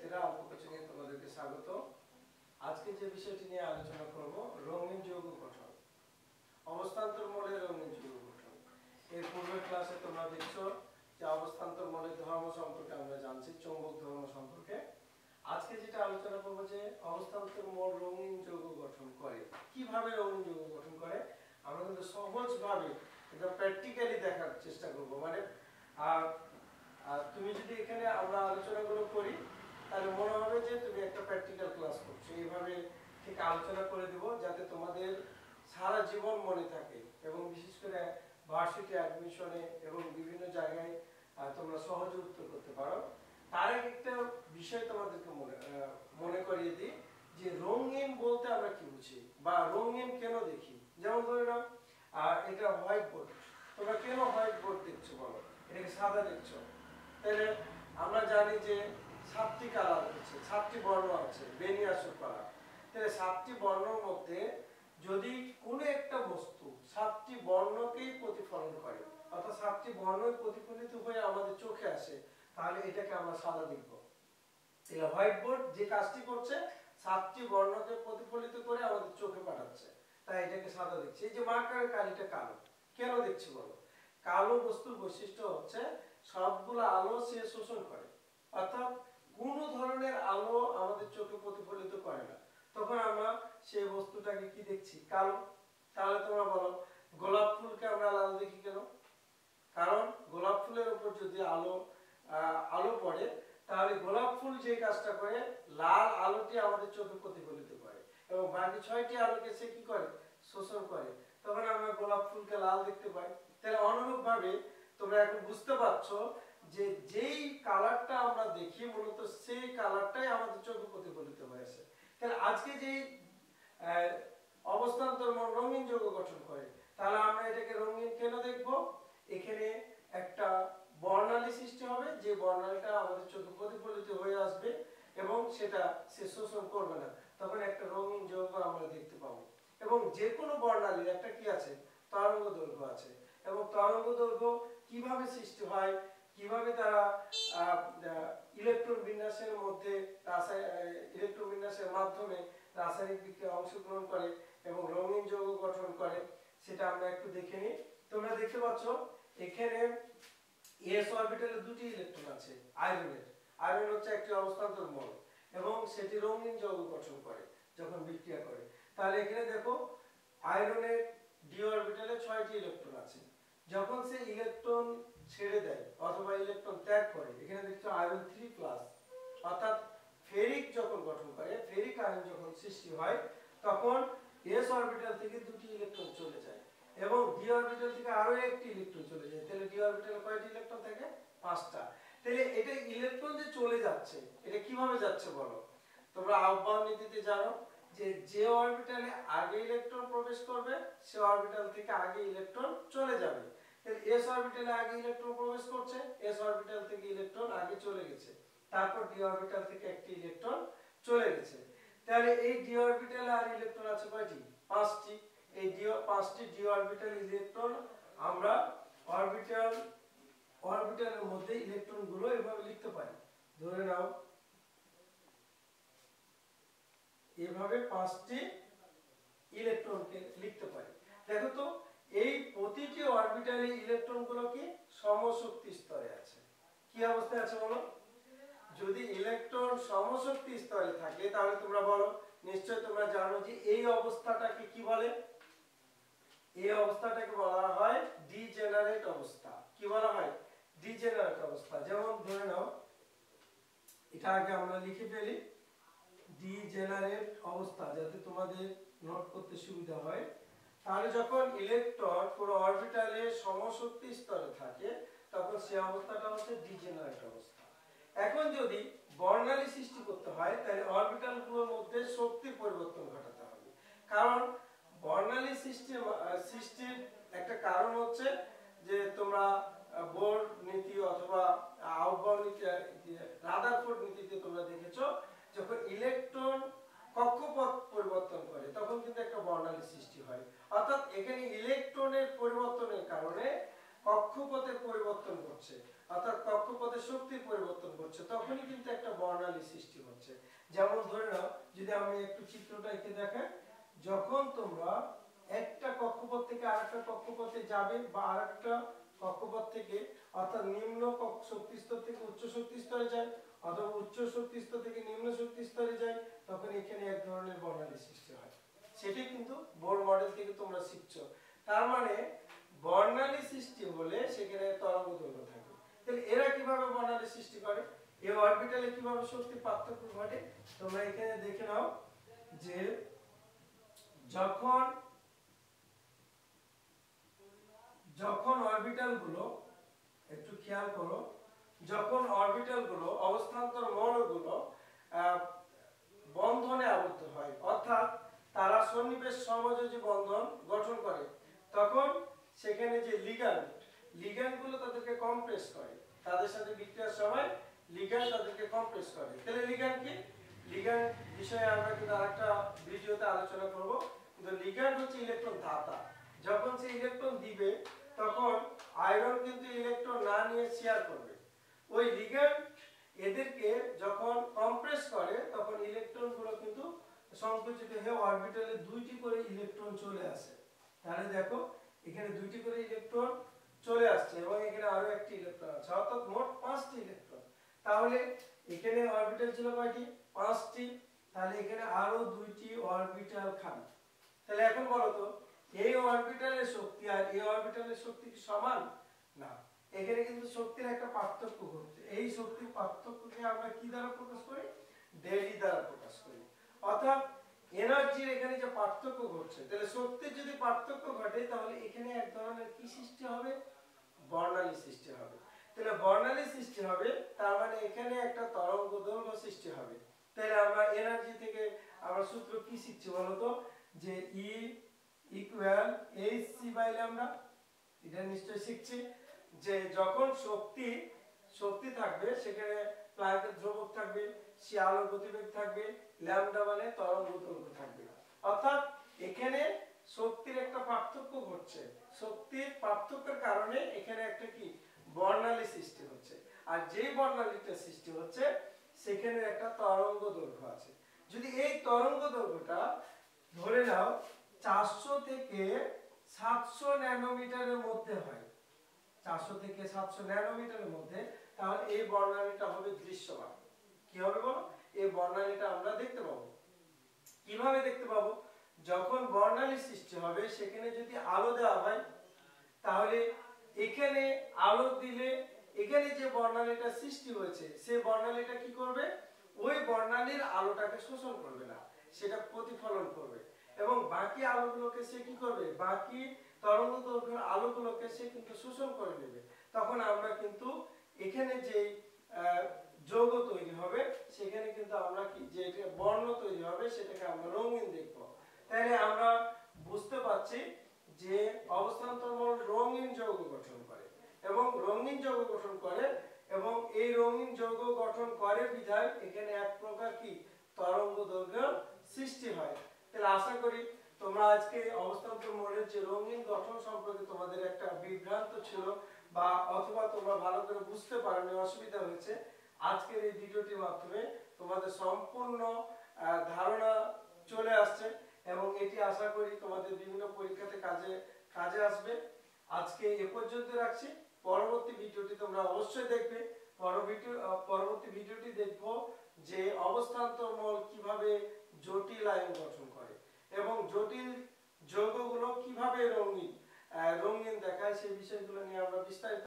শিক্ষার্থীরা, অল্প কোচিংয়ে তোমাদেরকে স্বাগত। আজকে যে বিষয়টি নিয়ে আলোচনা করব, রঙিন যৌগ গঠন, অবস্থান্তর মৌলের রঙিন যৌগ গঠন। এর পূর্বের ক্লাসে তোমরা দেখছো যে অবস্থান্তর মৌলের ধর্ম সম্পর্কে আমরা জানছি, চৌম্বক ধর্ম সম্পর্কে। আজকে যেটা আলোচনা করব যে অবস্থান্তর মৌল রঙিন যৌগ গঠন করে। কিভাবে রঙিন যৌগ গঠন করে আমরা কিন্তু সহজভাবে এটা প্র্যাকটিক্যালি দেখার চেষ্টা করব। মানে তুমি যদি এখানে আমরা আলোচনাগুলো করি তাহলে মনে হবে যে তুমি একটা প্র্যাকটিক্যাল ক্লাস করছো। এইভাবে ঠিক আলোচনা করে দেব যাতে তোমাদের সারা জীবন মনে থাকে এবং বিশেষ করে ভার্সিটি অ্যাডমিশনে এবং বিভিন্ন জায়গায় তোমরা সহজে উত্তর করতে পারো। তার একটা বিষয় তোমাদেরকে মনে করিয়ে দিই যে রঙিন বলতে আমরা কি বুঝি বা রঙিন কেন দেখি। যেমন ধরে নাও এটা হোয়াইট বোর্ড, তোমরা কেন হোয়াইট বোর্ড দেখছো বলো, এটাকে সাদা দেখছো। তাহলে আমরা জানি যে 7টি কালার আছে, 7টি বর্ণ আছে, বেনিয়াসুর কালার। তাহলে 7টি বর্ণের মধ্যে যদি কোনো একটা বস্তু 7টি বর্ণকেই প্রতিফলন করে, অর্থাৎ 7টি বর্ণই প্রতিফলিত হয়ে আমাদের চোখে আসে, তাহলে এটাকে আমরা সাদা দেখব। তাহলে হোয়াইট বোর্ড যে কাজটি করছে 7টি বর্ণকে প্রতিফলিত করে আমাদের চোখে পাঠাচ্ছে, তাই এটাকে সাদা দেখছি। এই যে মার্কারের কালিটা কালো কেন দেখছি বলো? কালো বস্তুর বৈশিষ্ট্য হচ্ছে সবগুলো আলো সে শোষণ করে, অর্থাৎ কোনো ধরনের আলো আমাদের চোখে প্রতিফলিত করে না। তখন আমরা সেই বস্তুটাকে কি দেখছি? কালো। তাহলে তোমরা বলো গোলাপ ফুলকে আমরা লাল দেখি কেন? কারণ গোলাপ ফুলের উপর যদি আলো পড়ে তাহলে গোলাপ ফুল যে কাজটা করে লাল আলোটি আমাদের চোখে প্রতিফলিত করে এবং বাকি 6টি আলোকে সে কি করে? শোষণ করে। তখন আমরা গোলাপ ফুলকে লাল দেখতে পাই। তাহলে অনুরূপভাবে তোমরা এখন বুঝতে পারছো যে যেই কালারটা আমরা দেখি মূলত সেই কালারটাই আমাদের চোখে প্রতিফলিত হয়েছে। তাহলে আজকে যে অবস্থান্তর মৌল রঙিন যৌগ গঠন করে, তাহলে আমরা এটাকে রঙিন কেন দেখব? এখানে একটা বর্ণালী সৃষ্টি হবে, যে বর্ণালীটা আমাদের চোখে প্রতিফলিত হয়ে আসবে এবং সেটা সে শোষণ করবে না। তখন একটা রঙিন যৌগ আমরা দেখতে পাবো। এবং যে কোনো বর্ণালীর একটা কি আছে? তরঙ্গ দৈর্ঘ্য আছে। এবং তরঙ্গ দৈর্ঘ্য কিভাবে সৃষ্টি হয়, কিভাবে তারা ইলেকট্রন বিন্যাসের মধ্যে ইলেকট্রন বিন্যাসের মাধ্যমে রাসায়নিক বিক্রিয়ায় অংশগ্রহণ করে এবং রঙিন যৌগ গঠন করে, সেটা আমরা একটু দেখে নিই। তোমরা দেখতে পাচ্ছ এখানে s অরবিটালে 2টি ইলেকট্রন আছে আয়রনের। আয়রন হচ্ছে একটি অবস্থান্তর মৌল এবং সেটি রঙিন যৌগ গঠন করে যখন বিক্রিয়া করে। তাহলে এখানে দেখো আয়রনের d অরবিটালে 6টি ইলেকট্রন আছে। যখন সে ইলেকট্রন ছেড়ে দেয় অথবা ইলেকট্রন ত্যাগ করে, এখানে দেখছো আয়রন 3+, অর্থাৎ ফেরিক যখন গঠন করে, ফেরিক আয়ন যখন সৃষ্টি হয়, তখন s অরবিটাল থেকে 2টি ইলেকট্রন চলে যায় এবং d অরবিটাল থেকে আরো একটি ইলেকট্রন চলে যায়। তাহলে d অরবিটালে কয়টি ইলেকট্রন থাকে? 5টা। তাহলে এটা ইলেকট্রন যে চলে যাচ্ছে, এটা কিভাবে যাচ্ছে বলো? তোমরা আহ্বান নীতিতে জানো যে অরবিটালে আগে ইলেকট্রন প্রবেশ করবে সে অরবিটাল থেকে আগে ইলেকট্রন চলে যাবে। তাহলে s অরবিটালে আগে ইলেকট্রন প্রবেশ করছে, s অরবিটাল থেকে ইলেকট্রন আগে চলে গেছে, তারপর d অরবিটাল থেকে একটি ইলেকট্রন চলে গেছে। তাহলে এই d অরবিটালে আর ইলেকট্রন আছে কয়টি? 5টি। এই 5টি d অরবিটাল ইলেকট্রন আমরা অরবিটালের মধ্যে ইলেকট্রন গুলো এভাবে লিখতে পারি। ধরে নাও এভাবে 5টি ইলেকট্রনকে লিখতে পারি। দেখো তো এই প্রতিটি অরবিটালে ইলেকট্রন গুলো কি সমশক্তি স্তরে আছে। কি অবস্থায় আছে বলো? যদি ইলেকট্রন সমশক্তি স্তরে থাকে তাহলে তোমরা বলো, নিশ্চয় তোমরা জানো যে এই অবস্থাটাকে কি বলে? এই অবস্থাটাকে বলা হয় ডিজেনারেট অবস্থা। কি বলা হয়? ডিজেনারেট অবস্থা। যেমন ধরে নাও এটা আগে আমরা লিখে ফেলি, ডিজেনারেট অবস্থা, যাতে তোমাদের নোট করতে সুবিধা হয়। তাহলে যখন ইলেকট্রন পুরো অরবিটালে সমশক্তি স্তরে থাকে তখন সেই অবস্থাটা হচ্ছে ডিজেনারেট অবস্থা। এখন যদি বর্ণালী সৃষ্টি করতে হয় তাহলে অরবিটালগুলোর মধ্যে শক্তির পরিবর্তন ঘটাতে হবে। কারণ বর্ণালী সৃষ্টির একটা কারণ হচ্ছে যে তোমরা বোর নীতি অথবা আহ্বান নীতি, রাদারফোর্ড নীতিতে তোমরা দেখেছো যখন ইলেকট্রন কক্ষপথ পরিবর্তন করে তখন কিন্তু একটা বর্ণালী সৃষ্টি হয়। অর্থাৎ এখানে ইলেকট্রনের পরিবর্তনের কারণে কক্ষ কক্ষপথের পরিবর্তন করছে, অর্থাৎ কক্ষপথের শক্তির পরিবর্তন করছে, তখনই কিন্তু একটা বর্ণালী সৃষ্টি হচ্ছে। যেমন ধরে নাও, যদি আমি একটু চিত্রটা এঁকে দেখাই, যখন তোমরা একটা কক্ষপথ থেকে আরেকটা কক্ষপথে যাবে বা আরেকটা কক্ষপথ থেকে, অর্থাৎ নিম্ন শক্তি স্তর থেকে উচ্চ শক্তি স্তরে যায় অথবা উচ্চ শক্তি স্তর থেকে নিম্ন শক্তি স্তরে যায়, তখন এখানে এক ধরনের বর্ণালী সৃষ্টি হয়। সেটাই কিন্তু বোর মডেল থেকে তোমরা শিখছো। তার মানে বর্ণালী সৃষ্টি হলে সেখানে তরঙ্গ দৈর্ঘ্য থাকে। তাহলে এরা কিভাবে বর্ণালী সৃষ্টি করে, এই অরবিটালে কিভাবে শক্তি পার্থক্য ঘটে, তোমরা এখানে দেখে নাও যে যখন অরবিটাল গুলো, একটু খেয়াল করো, যখন অরবিটাল গুলো অবস্থান্তর মৌলগুলো বন্ধনে আবদ্ধ হয়, অর্থাৎ তারা সন্নিবেশ সমযোজী বন্ধন গঠন করে, তখন সেখানে যে লিগ্যান্ড গুলো তাদেরকে কম্প্রেস করে, তাদের সাথে বিক্রিয়ার সময় লিগ্যান্ড তাদেরকে কম্প্রেস করে। তাহলে লিগ্যান্ড কি, লিগ্যান্ড বিষয়ে আমরা কিন্তু আরেকটা ভিডিওতে আলোচনা করব। কিন্তু লিগ্যান্ড হচ্ছে ইলেকট্রন দাতা। যখন সে ইলেকট্রন দিবে তখন আয়রন কিন্তু ইলেকট্রন না নিয়ে শেয়ার করবে। ওই লিগ্যান্ড এদেরকে যখন কম্প্রেস করে তখন ইলেকট্রন গুলো কিন্তু সংকুচিত হয়ে অরবিটালে দুইটি করে ইলেকট্রন চলে আসে। তাহলে দেখো এখানে দুইটি করে ইলেকট্রন চলে আসছে এবং এখানে আরো একটি ইলেকট্রন আছে, অর্থাৎ মোট 5টি ইলেকট্রন। তাহলে এখানে অরবিটাল ছিল কয়টি, 5টি। তাহলে এখানে আরো 2টি অরবিটাল খালি। তাহলে এখন বলো তো, এই অরবিটালের শক্তি আর এই অরবিটালের শক্তি কি সমান? না, এখানে কিন্তু শক্তির একটা পার্থক্য ঘটছে। এই শক্তির পার্থক্যকে আমরা কি দ্বারা প্রকাশ করি, ডেল দ্বারা প্রকাশ করি। অর্থাৎ এনার্জির এখানে যে পার্থক্য ঘটছে, তাহলে শক্তির যদি পার্থক্য ঘটে তাহলে এখানে এক ধরনের কি সৃষ্টি হবে, বর্ণালী সৃষ্টি হবে। তাহলে বর্ণালী সৃষ্টি হবে, তার মানে এখানে একটা তরঙ্গ দৈর্ঘ্য সৃষ্টি হবে। তাহলে আমরা এনার্জি থেকে আমরা সূত্র কি শিখছি বলতো, যে E ইকুয়াল hc/λ। এটা নিশ্চয়ই শিখছি যে যখন শক্তি থাকবে সেখানে প্লাঙ্কের ধ্রুবক থাকবে, সি আলোর গতিবেগ থাকবে, ল্যামডা মানে তরঙ্গ দৈর্ঘ্য থাকবে। অর্থাৎ এখানে শক্তির একটা পার্থক্য ঘটছে, শক্তির পার্থক্যের কারণে এখানে একটা কি বর্ণালী সৃষ্টি হচ্ছে। আর যে বর্ণালীটা সৃষ্টি হচ্ছে সেখানে একটা তরঙ্গ দৈর্ঘ্য আছে। যদি এই তরঙ্গ দৈর্ঘ্যটা ধরে নাও 400 থেকে 700 ন্যানোমিটারের মধ্যে হয়, 400 থেকে 700 ন্যানোমিটারের মধ্যে, তাহলে এই বর্ণালীটা হবে দৃশ্যমান। কি হবে বলো, এই বর্ণালীটা আমরা দেখতে পাবো। কিভাবে দেখতে পাবো, যখন বর্ণালী সৃষ্টি হবে সেখানে যদি আলো দেওয়া হয় তাহলে এখানে আলো দিলে এখানে যে বর্ণালীটা সৃষ্টি হয়েছে সেই বর্ণালীটা কি করবে, ওই বর্ণালীর আলোটাকে শোষণ করবে না, সেটা প্রতিফলন করবে এবং বাকি আলোগুলোকে সে কি করবে, বাকি তরঙ্গ দৈর্ঘ্যের আলোগুলোকে সে কিন্তু শোষণ করে নেবে। তখন আমরা কিন্তু এখানে যে যৌগ তৈরি হবে সেখানে কিন্তু আমরা কি যে বর্ণ তৈরি হবে সেটাকে আমরা রঙিন দেখব। তাহলে আমরা বুঝতে পারছি যে অবস্থান্তরমূল রঙিন যৌগ গঠন করে এবং রঙিন যৌগ গঠন করে এবং এই রঙিন যৌগ গঠন করে বিধায় এখানে এক প্রকার কি তরঙ্গ দৈর্ঘ্য সৃষ্টি হয়। তাহলে আশা করি তোমরা আজকে অবস্থান্তরমূলের যে রঙিন গঠন সম্পর্কে তোমাদের একটা বিভ্রান্ত ছিল বা অথবা তোমরা ভালো করে বুঝতে পারোনি, অসুবিধা হয়েছে, আজকের এই ভিডিওটির মাধ্যমে তোমাদের সম্পূর্ণ ধারণা চলে আসছে এবং এটি আশা করি তোমাদের বিভিন্ন পরীক্ষাতে কাজে আসবে। আজকে এ পর্যন্ত রাখছি, পরবর্তী ভিডিওটি তোমরা অবশ্যই দেখবে। পরবর্তী ভিডিওটি দেখবো যে অবস্থান্তরমূল কিভাবে জটিল আয়ন গঠন করে এবং জটিল যৌগগুলো কিভাবে রঙিন দেখায়, সেই বিষয়গুলো নিয়ে আমরা বিস্তারিত